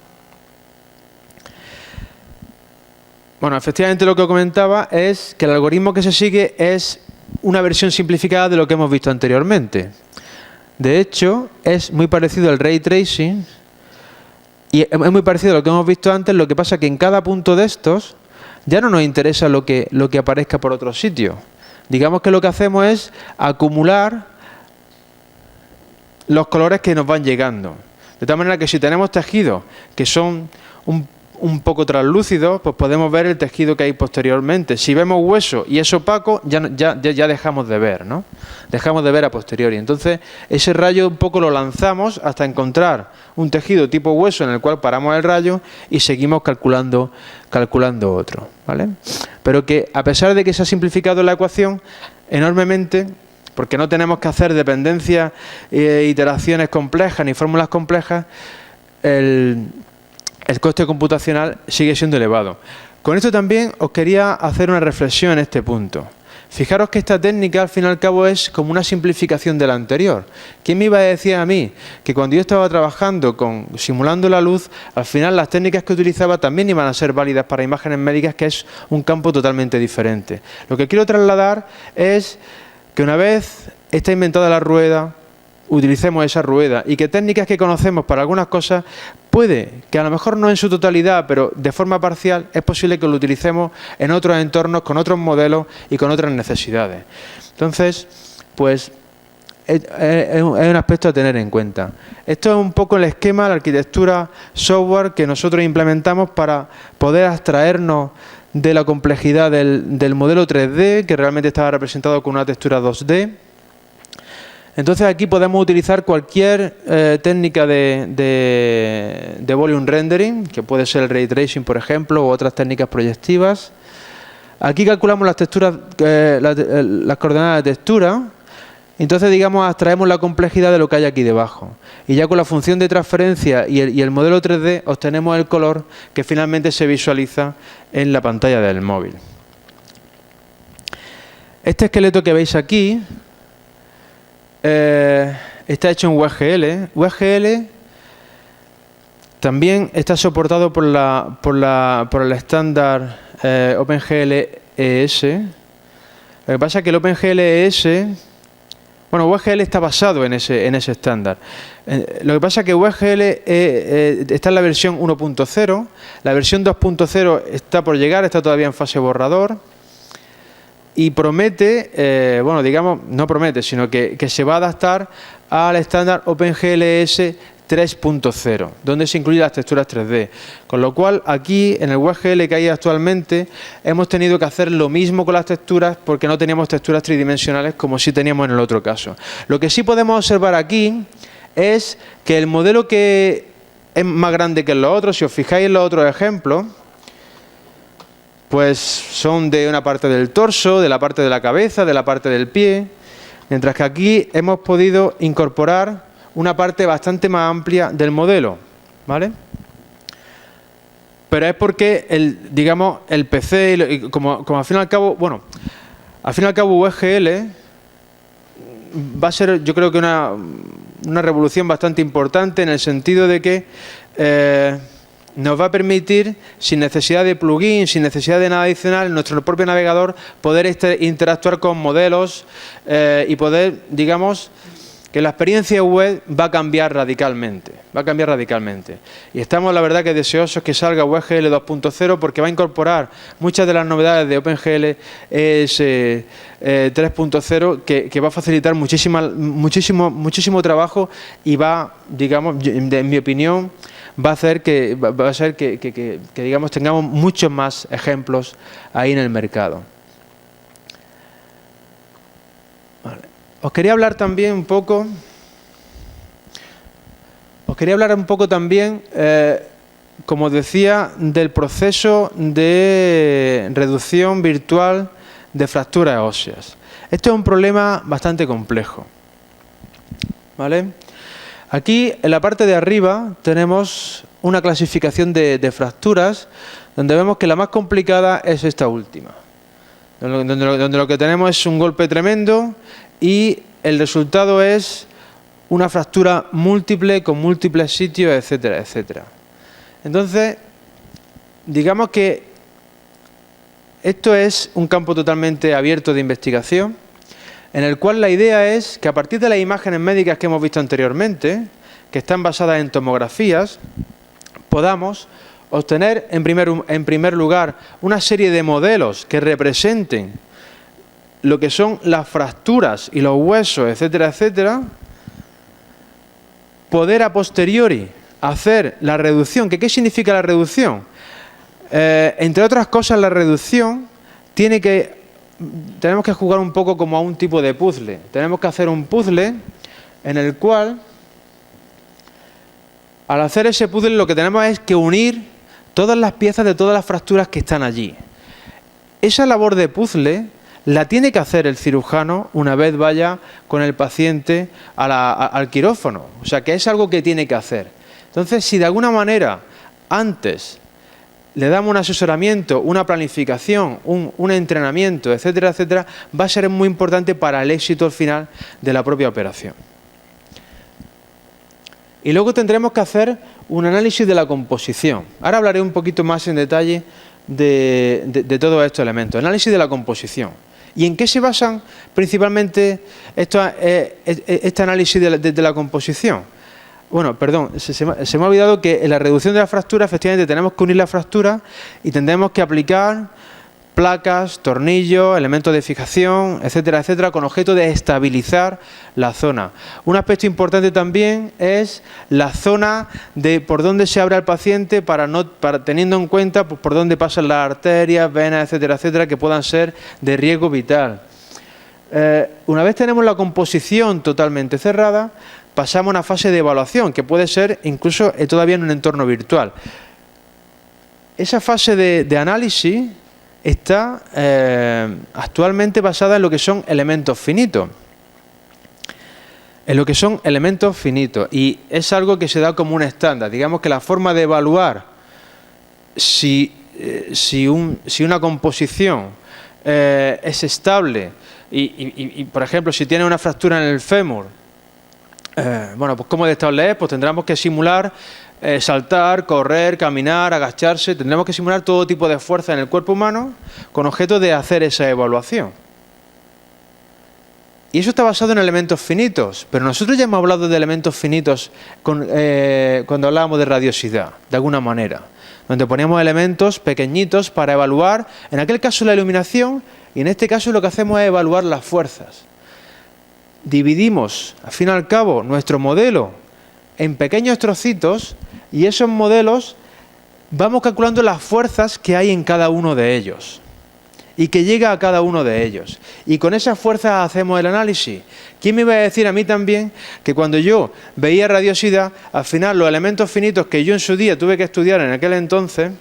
Speaker 2: Bueno, efectivamente lo que comentaba es que el algoritmo que se sigue es una versión simplificada de lo que hemos visto anteriormente. De hecho, es muy parecido al ray tracing y es muy parecido a lo que hemos visto antes. Lo que pasa es que en cada punto de estos ya no nos interesa lo que aparezca por otro sitio. Digamos que lo que hacemos es acumular los colores que nos van llegando. De tal manera que si tenemos tejidos que son un poco translúcidos, pues podemos ver el tejido que hay posteriormente. Si vemos hueso y es opaco, ya dejamos de ver, ¿no? Dejamos de ver a posteriori. Entonces, ese rayo un poco lo lanzamos hasta encontrar un tejido tipo hueso en el cual paramos el rayo y seguimos calculando otro, ¿vale? Pero que a pesar de que se ha simplificado la ecuación enormemente, porque no tenemos que hacer dependencias, iteraciones complejas ni fórmulas complejas, el coste computacional sigue siendo elevado. Con esto también os quería hacer una reflexión en este punto. Fijaros que esta técnica, al fin y al cabo, es como una simplificación de la anterior. ¿Quién me iba a decir a mí que cuando yo estaba trabajando simulando la luz, al final las técnicas que utilizaba también iban a ser válidas para imágenes médicas, que es un campo totalmente diferente? Lo que quiero trasladar es que una vez está inventada la rueda, utilicemos esa rueda, y que técnicas que conocemos para algunas cosas, puede que a lo mejor no en su totalidad, pero de forma parcial, es posible que lo utilicemos en otros entornos, con otros modelos y con otras necesidades. Entonces, pues es un aspecto a tener en cuenta. Esto es un poco el esquema, la arquitectura software que nosotros implementamos para poder abstraernos de la complejidad del modelo 3D, que realmente estaba representado con una textura 2D. Entonces aquí podemos utilizar cualquier técnica de volume rendering, que puede ser el ray tracing, por ejemplo, u otras técnicas proyectivas. Aquí calculamos las texturas, las coordenadas de textura. Entonces, digamos, abstraemos la complejidad de lo que hay aquí debajo. Y ya con la función de transferencia y el modelo 3D obtenemos el color que finalmente se visualiza en la pantalla del móvil. Este esqueleto que veis aquí está hecho en WebGL. WebGL también está soportado por el estándar OpenGL ES. Lo que pasa es que el OpenGL ES, bueno, WebGL está basado en ese estándar. Lo que pasa es que WebGL está en la versión 1.0, la versión 2.0 está por llegar, está todavía en fase borrador. Y promete, bueno, digamos, no promete, sino que se va a adaptar al estándar OpenGLS 3.0, donde se incluyen las texturas 3D. Con lo cual, aquí, en el WebGL que hay actualmente, hemos tenido que hacer lo mismo con las texturas porque no teníamos texturas tridimensionales como sí teníamos en el otro caso. Lo que sí podemos observar aquí es que el modelo que es más grande que los otros, si os fijáis en los otros ejemplos, pues son de una parte del torso, de la parte de la cabeza, de la parte del pie, mientras que aquí hemos podido incorporar una parte bastante más amplia del modelo, ¿vale? Pero es porque el PC, como al fin y al cabo, bueno, al fin y al cabo WebGL va a ser, yo creo que una revolución bastante importante en el sentido de que nos va a permitir, sin necesidad de plugin, sin necesidad de nada adicional, en nuestro propio navegador, poder interactuar con modelos y poder, digamos, que la experiencia web va a cambiar radicalmente. Va a cambiar radicalmente. Y estamos, la verdad, que deseosos que salga WebGL 2.0 porque va a incorporar muchas de las novedades de OpenGL 3.0 que va a facilitar muchísimo trabajo y va, digamos, en mi opinión, va a hacer que digamos, tengamos muchos más ejemplos ahí en el mercado. Vale. Os quería hablar también un poco también, como os decía, del proceso de reducción virtual de fracturas óseas. Esto es un problema bastante complejo, ¿vale? Aquí, en la parte de arriba, tenemos una clasificación de fracturas, donde vemos que la más complicada es esta última, donde lo que tenemos es un golpe tremendo y el resultado es una fractura múltiple con múltiples sitios, etcétera, etcétera. Entonces, digamos que esto es un campo totalmente abierto de investigación, en el cual la idea es que a partir de las imágenes médicas que hemos visto anteriormente, que están basadas en tomografías, podamos obtener en primer lugar una serie de modelos que representen lo que son las fracturas y los huesos, etcétera, etcétera, poder a posteriori hacer la reducción. ¿Qué significa la reducción? Entre otras cosas, la reducción tenemos que jugar un poco como a un tipo de puzzle. Tenemos que hacer un puzzle en el cual, al hacer ese puzzle, lo que tenemos es que unir todas las piezas de todas las fracturas que están allí. Esa labor de puzzle la tiene que hacer el cirujano una vez vaya con el paciente al quirófano. O sea, que es algo que tiene que hacer. Entonces, si de alguna manera antes le damos un asesoramiento, una planificación, un entrenamiento, etcétera, etcétera, va a ser muy importante para el éxito al final de la propia operación. Y luego tendremos que hacer un análisis de la composición. Ahora hablaré un poquito más en detalle de todos estos elementos. Análisis de la composición. ¿Y en qué se basan principalmente este análisis de la composición? Bueno, perdón, se me ha olvidado que en la reducción de la fractura efectivamente tenemos que unir la fractura y tendremos que aplicar placas, tornillos, elementos de fijación, etcétera, etcétera, con objeto de estabilizar la zona. Un aspecto importante también es la zona de por dónde se abre al paciente para teniendo en cuenta pues, por dónde pasan las arterias, venas, etcétera, etcétera, que puedan ser de riesgo vital. Una vez tenemos la composición totalmente cerrada, pasamos a una fase de evaluación, que puede ser incluso todavía en un entorno virtual. Esa fase de análisis está actualmente basada en lo que son elementos finitos. Y es algo que se da como un estándar. Digamos que la forma de evaluar si una composición es estable y, por ejemplo, si tiene una fractura en el fémur, bueno, pues ¿cómo de estable es? Pues tendremos que simular saltar, correr, caminar, agacharse. Tendremos que simular todo tipo de fuerza en el cuerpo humano con objeto de hacer esa evaluación. Y eso está basado en elementos finitos, pero nosotros ya hemos hablado de elementos finitos cuando hablábamos de radiosidad, de alguna manera, donde poníamos elementos pequeñitos para evaluar, en aquel caso la iluminación, y en este caso lo que hacemos es evaluar las fuerzas. Dividimos, al fin y al cabo, nuestro modelo en pequeños trocitos y esos modelos vamos calculando las fuerzas que hay en cada uno de ellos y que llega a cada uno de ellos. Y con esas fuerzas hacemos el análisis. ¿Quién me iba a decir a mí también que cuando yo veía radiosidad, al final los elementos finitos que yo en su día tuve que estudiar en aquel entonces,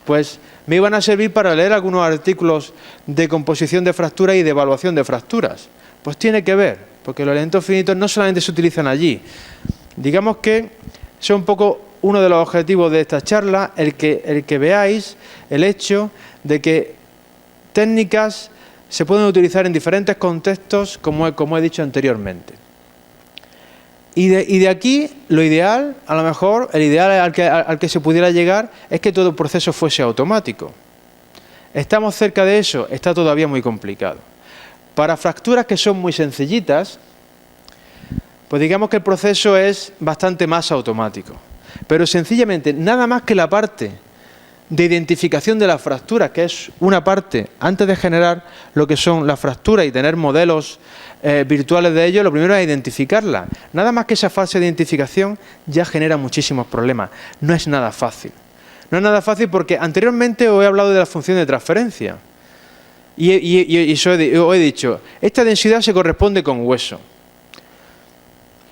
Speaker 2: pues me iban a servir para leer algunos artículos de composición de fracturas y de evaluación de fracturas? Pues tiene que ver, porque los elementos finitos no solamente se utilizan allí. Digamos que es un poco uno de los objetivos de esta charla, el que veáis el hecho de que técnicas se pueden utilizar en diferentes contextos, como he dicho anteriormente. Y de aquí, lo ideal, a lo mejor, el ideal al que se pudiera llegar es que todo el proceso fuese automático. ¿Estamos cerca de eso? Está todavía muy complicado. Para fracturas que son muy sencillitas, pues digamos que el proceso es bastante más automático. Pero sencillamente, nada más que la parte de identificación de las fracturas, que es una parte, antes de generar lo que son las fracturas y tener modelos virtuales de ello, lo primero es identificarlas. Nada más que esa fase de identificación ya genera muchísimos problemas. No es nada fácil. No es nada fácil porque anteriormente os he hablado de la función de transferencia. Y os he dicho, esta densidad se corresponde con hueso.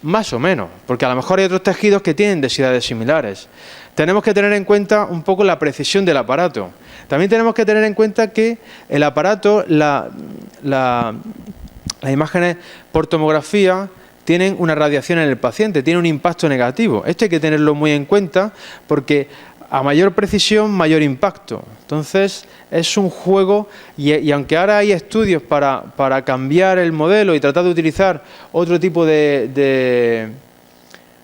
Speaker 2: Más o menos, porque a lo mejor hay otros tejidos que tienen densidades similares. Tenemos que tener en cuenta un poco la precisión del aparato. También tenemos que tener en cuenta que el aparato, las imágenes por tomografía tienen una radiación en el paciente, tiene un impacto negativo. Esto hay que tenerlo muy en cuenta porque a mayor precisión, mayor impacto. Entonces, es un juego y aunque ahora hay estudios para cambiar el modelo y tratar de utilizar otro tipo de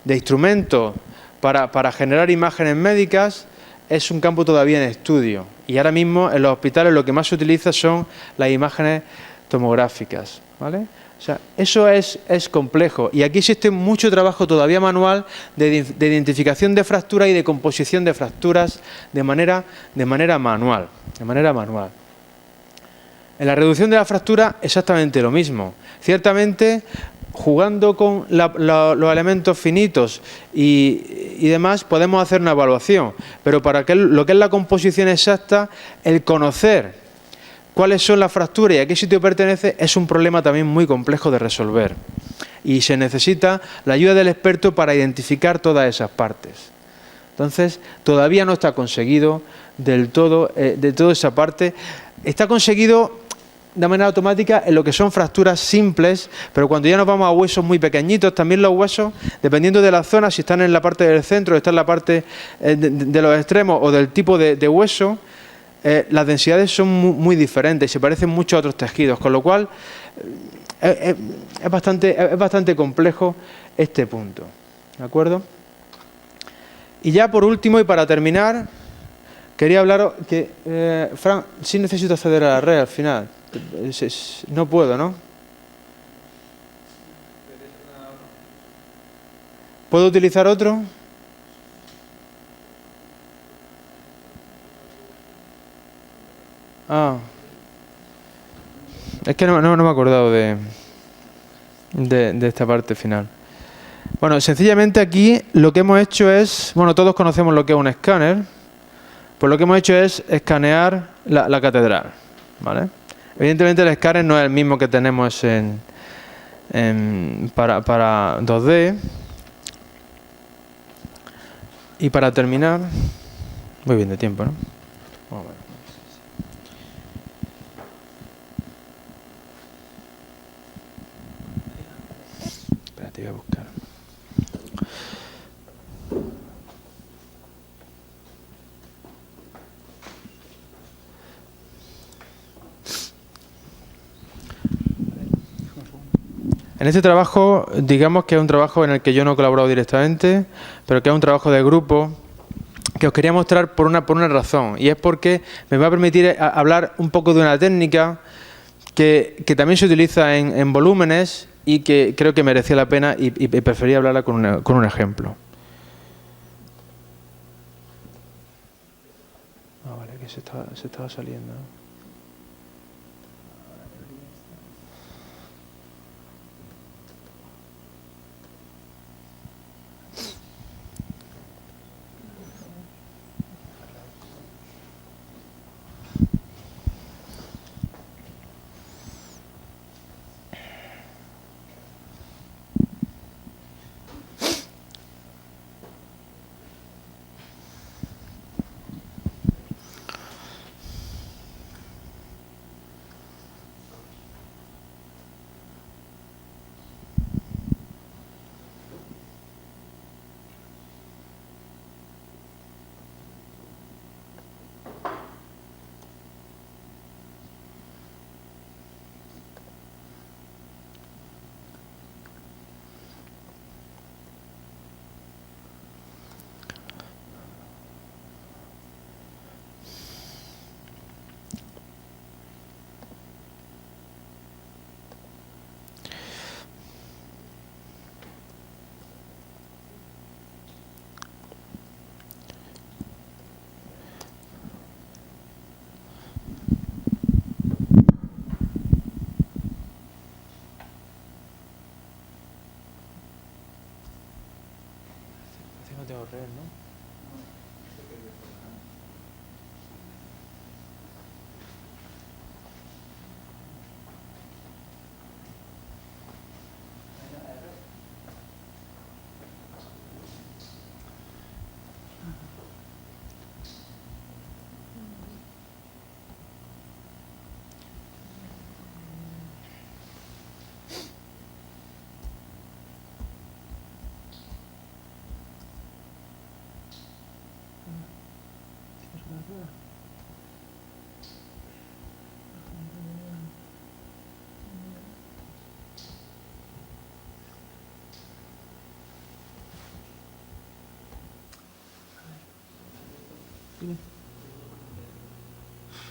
Speaker 2: instrumentos para generar imágenes médicas, es un campo todavía en estudio. Y ahora mismo en los hospitales lo que más se utiliza son las imágenes tomográficas, ¿vale? O sea, eso es complejo y aquí existe mucho trabajo todavía manual de identificación de fracturas y de composición de fracturas de manera manual. En la reducción de la fractura exactamente lo mismo. Ciertamente, jugando con los elementos finitos y demás, podemos hacer una evaluación, pero para lo que es la composición exacta, el conocer cuáles son las fracturas y a qué sitio pertenece es un problema también muy complejo de resolver. Y se necesita la ayuda del experto para identificar todas esas partes. Entonces, todavía no está conseguido del todo esa parte. Está conseguido de manera automática en lo que son fracturas simples, pero cuando ya nos vamos a huesos muy pequeñitos, también los huesos, dependiendo de la zona, si están en la parte del centro, están en la parte de los extremos o del tipo de hueso, las densidades son muy diferentes y se parecen mucho a otros tejidos, con lo cual es bastante complejo este punto. ¿De acuerdo? Y ya por último y para terminar, quería hablaros que, Fran, sí necesito acceder a la red al final. No puedo, ¿no? ¿Puedo utilizar otro? Ah. Es que no me he acordado de esta parte final. Bueno, sencillamente aquí lo que hemos hecho es... Bueno, todos conocemos lo que es un escáner. Pues lo que hemos hecho es escanear la catedral, ¿vale? Evidentemente el escáner no es el mismo que tenemos para 2D. Y para terminar... Muy bien de tiempo, ¿no? Vamos a ver. Espérate, voy a buscar. En este trabajo, digamos que es un trabajo en el que yo no he colaborado directamente, pero que es un trabajo de grupo que os quería mostrar por una razón, y es porque me va a permitir hablar un poco de una técnica que también se utiliza en volúmenes y que creo que merecía la pena y prefería hablarla con un ejemplo. Ah, vale, que se estaba saliendo, ¿no? No tengo red, ¿no?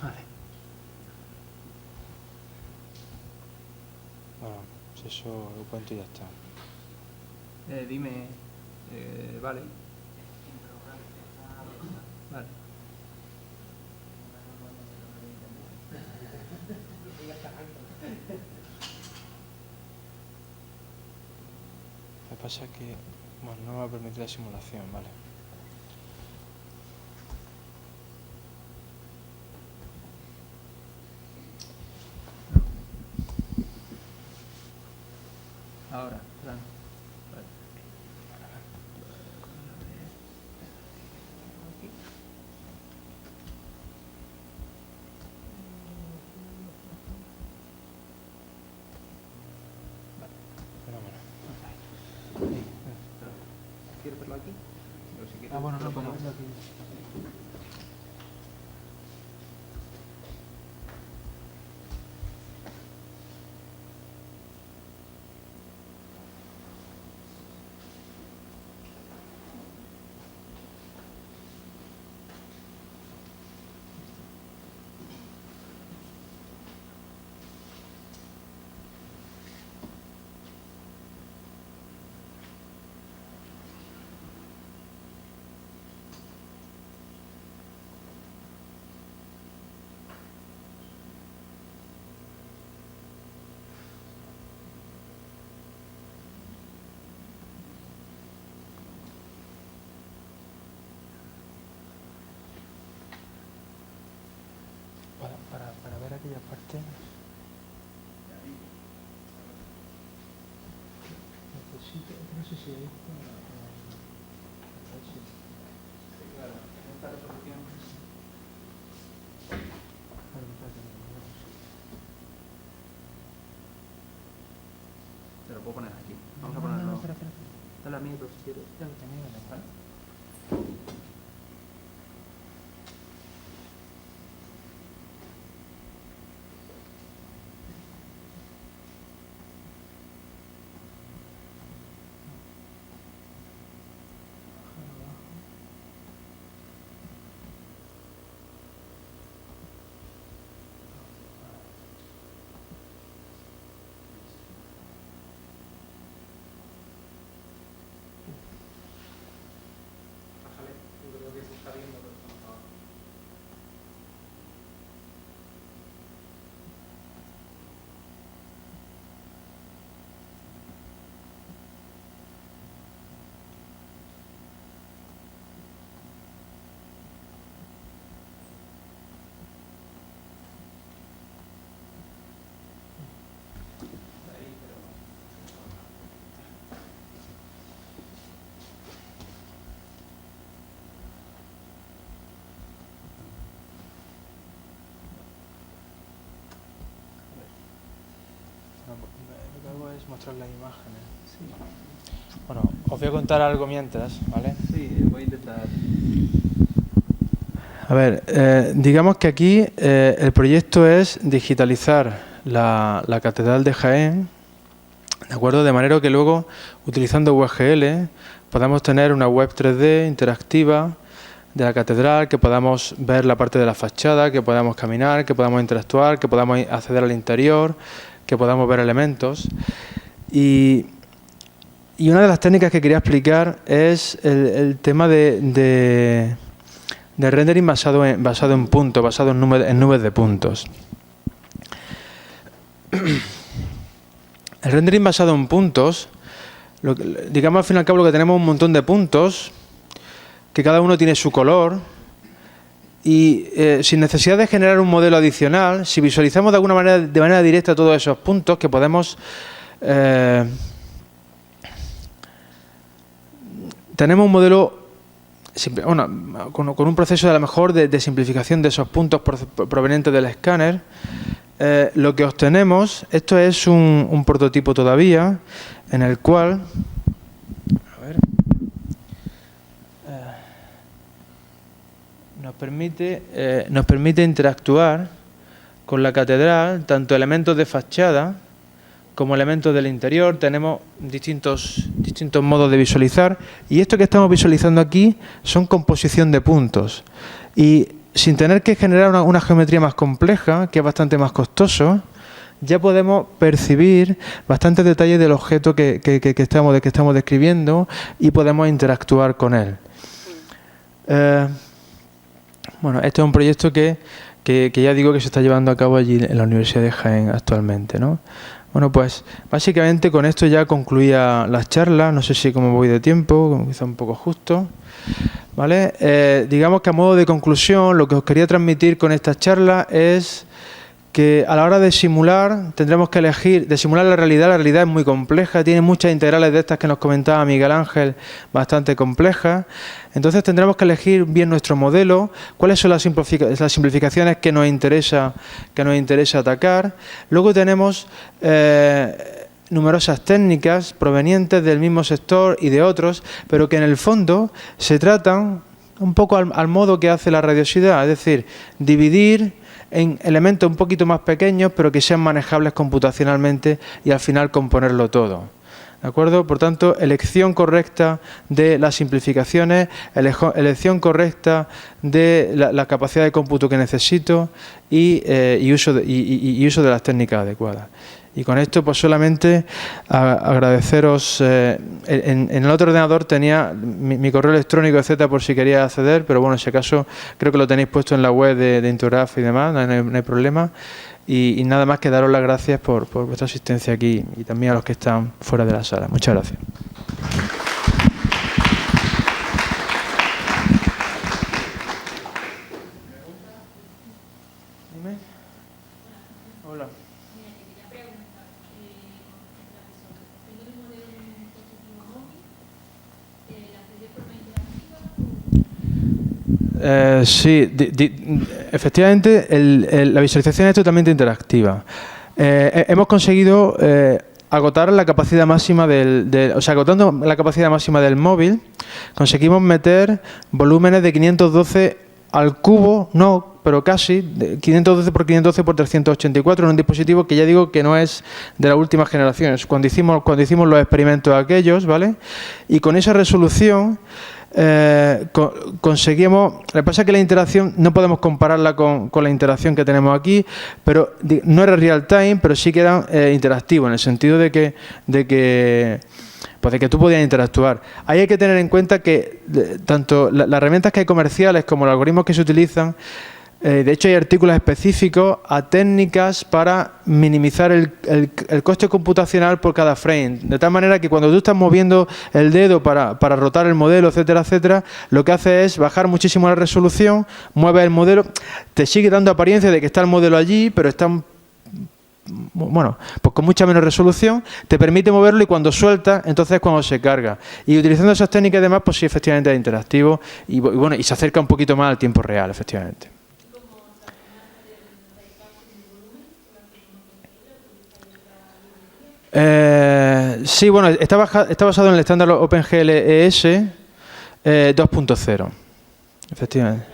Speaker 2: Vale. Bueno, pues eso lo cuento y ya está.
Speaker 3: Dime, vale. Vale.
Speaker 2: Lo que pasa es que bueno, no me va a permitir la simulación, ¿vale?
Speaker 3: Ahora, plan. Vale. ¿Quieres verlo aquí? Pero si quieres,
Speaker 2: bueno,
Speaker 3: lo
Speaker 2: no, para
Speaker 3: ponemos.
Speaker 2: verlo aquí. Para ver aquella parte. Necesito, no sé si hay.
Speaker 3: Claro, en esta resolución. Te lo puedo poner aquí. Vamos a ponerlo.
Speaker 2: espera.
Speaker 3: Dale a mí, pero si quieres.
Speaker 2: Ya lo tenía,
Speaker 3: ¿Vale? Bájale, yo creo que se está viendo, pero estamos abajo. Ahí, pero.
Speaker 2: Lo que hago es mostrar las imágenes. Bueno, os voy a contar algo mientras, ¿vale?
Speaker 3: Sí, voy a intentar.
Speaker 2: A ver, digamos que aquí el proyecto es digitalizar la Catedral de Jaén, ¿de acuerdo? De manera que luego, utilizando UGL, podamos tener una web 3D interactiva de la catedral, que podamos ver la parte de la fachada, que podamos caminar, que podamos interactuar, que podamos acceder al interior, que podamos ver elementos. Y una de las técnicas que quería explicar es el tema de rendering basado en puntos, basado en nubes de puntos. El rendering basado en puntos, digamos al fin y al cabo lo que tenemos es un montón de puntos, que cada uno tiene su color, y sin necesidad de generar un modelo adicional, si visualizamos de manera directa todos esos puntos, que podemos... tenemos un modelo, bueno, con un proceso a lo mejor de simplificación de esos puntos provenientes del escáner. Lo que obtenemos, esto es un prototipo todavía, en el cual... A ver, nos permite interactuar con la catedral, tanto elementos de fachada como elementos del interior. Tenemos distintos modos de visualizar, y esto que estamos visualizando aquí son composición de puntos, y sin tener que generar una geometría más compleja, que es bastante más costoso, ya podemos percibir bastantes detalles del objeto que estamos describiendo, y podemos interactuar con él. Bueno, este es un proyecto que ya digo que se está llevando a cabo allí en la Universidad de Jaén actualmente, ¿no? Bueno, pues básicamente con esto ya concluía las charlas. No sé si cómo voy de tiempo, como quizá un poco justo, ¿vale? Digamos que a modo de conclusión, lo que os quería transmitir con estas charlas es que a la hora de simular tendremos que elegir, de simular la realidad es muy compleja, tiene muchas integrales de estas que nos comentaba Miguel Ángel, bastante complejas. Entonces tendremos que elegir bien nuestro modelo, cuáles son las simplificaciones que nos interesa atacar. Luego tenemos numerosas técnicas provenientes del mismo sector y de otros, pero que en el fondo se tratan un poco al modo que hace la radiosidad, es decir, dividir en elementos un poquito más pequeños, pero que sean manejables computacionalmente y al final componerlo todo. ¿De acuerdo? Por tanto, elección correcta de las simplificaciones, elección correcta de la capacidad de cómputo que necesito y uso de las técnicas adecuadas. Y con esto, pues solamente agradeceros. En el otro ordenador tenía mi correo electrónico, etcétera, por si quería acceder, pero bueno, en ese caso creo que lo tenéis puesto en la web de Intograph y demás, no hay problema. Y nada más que daros las gracias por vuestra asistencia aquí y también a los que están fuera de la sala. Muchas gracias. Dime. Hola. Sí, efectivamente la visualización es totalmente interactiva. Hemos conseguido agotar la capacidad máxima agotando la capacidad máxima del móvil, conseguimos meter volúmenes de 512 al cubo, no, pero casi, 512 por 512 por 384 en un dispositivo que ya digo que no es de las últimas generaciones. Cuando hicimos los experimentos aquellos, ¿vale? Y con esa resolución conseguimos. Lo que pasa es que la interacción no podemos compararla con la interacción que tenemos aquí, pero no era real time, pero sí que era interactivo en el sentido de que tú podías interactuar. Ahí hay que tener en cuenta que tanto las herramientas que hay comerciales como los algoritmos que se utilizan, de hecho hay artículos específicos a técnicas para minimizar el coste computacional por cada frame, de tal manera que cuando tú estás moviendo el dedo para rotar el modelo, etcétera, etcétera, lo que hace es bajar muchísimo la resolución, mueves el modelo, te sigue dando apariencia de que está el modelo allí, pero está pues con mucha menos resolución, te permite moverlo y cuando suelta, entonces es cuando se carga. Y utilizando esas técnicas y demás, pues sí, efectivamente es interactivo y se acerca un poquito más al tiempo real, efectivamente. Sí, bueno, está basado en el estándar OpenGL-ES 2.0, efectivamente.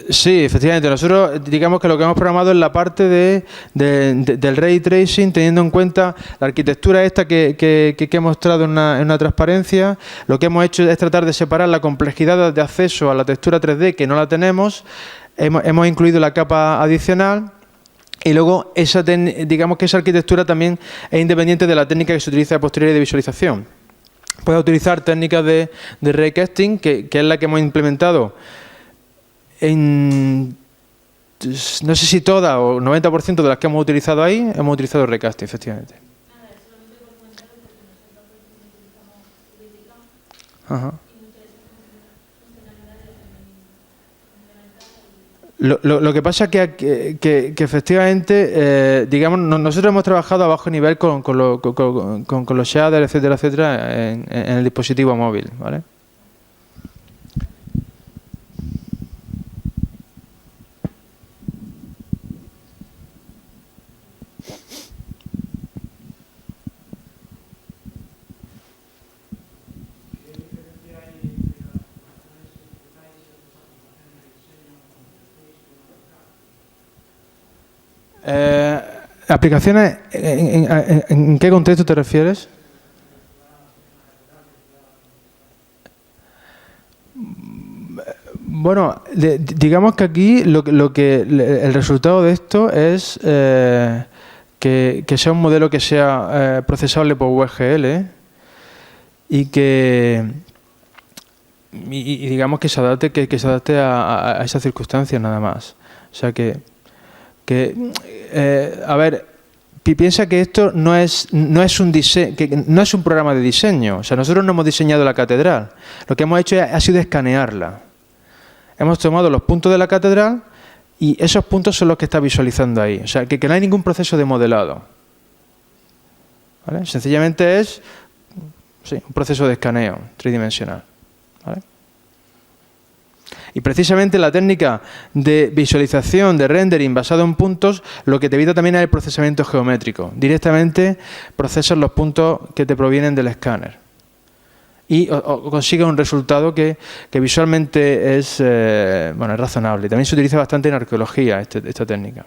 Speaker 2: Sí, efectivamente. Nosotros, digamos que lo que hemos programado es la parte del ray tracing, teniendo en cuenta la arquitectura esta que he mostrado en una transparencia. Lo que hemos hecho es tratar de separar la complejidad de acceso a la textura 3D, que no la tenemos. Hemos incluido la capa adicional. Y luego, digamos que esa arquitectura también es independiente de la técnica que se utiliza a posteriori de visualización. Puedes utilizar técnicas de raycasting, que es la que hemos implementado en, no sé si todas o 90% de las que hemos utilizado ahí, hemos utilizado raycasting, efectivamente. Ajá. Lo que pasa es que efectivamente, digamos, nosotros hemos trabajado a bajo nivel con los shaders, etcétera, etcétera, en el dispositivo móvil, ¿vale? ¿Aplicaciones? ¿En qué contexto te refieres? Bueno, digamos que aquí el resultado de esto es que sea un modelo que sea procesable por WebGL y digamos que se adapte a esas circunstancias nada más. O sea a ver, piensa que esto no es un programa de diseño. O sea, nosotros no hemos diseñado la catedral. Lo que hemos hecho ha sido escanearla. Hemos tomado los puntos de la catedral y esos puntos son los que está visualizando ahí. O sea, que no hay ningún proceso de modelado. ¿Vale? Sencillamente es un proceso de escaneo tridimensional. ¿Vale? Y precisamente la técnica de visualización, de rendering basado en puntos, lo que te evita también es el procesamiento geométrico. Directamente procesas los puntos que te provienen del escáner. Y consigues un resultado que visualmente es, es razonable. También se utiliza bastante en arqueología esta técnica.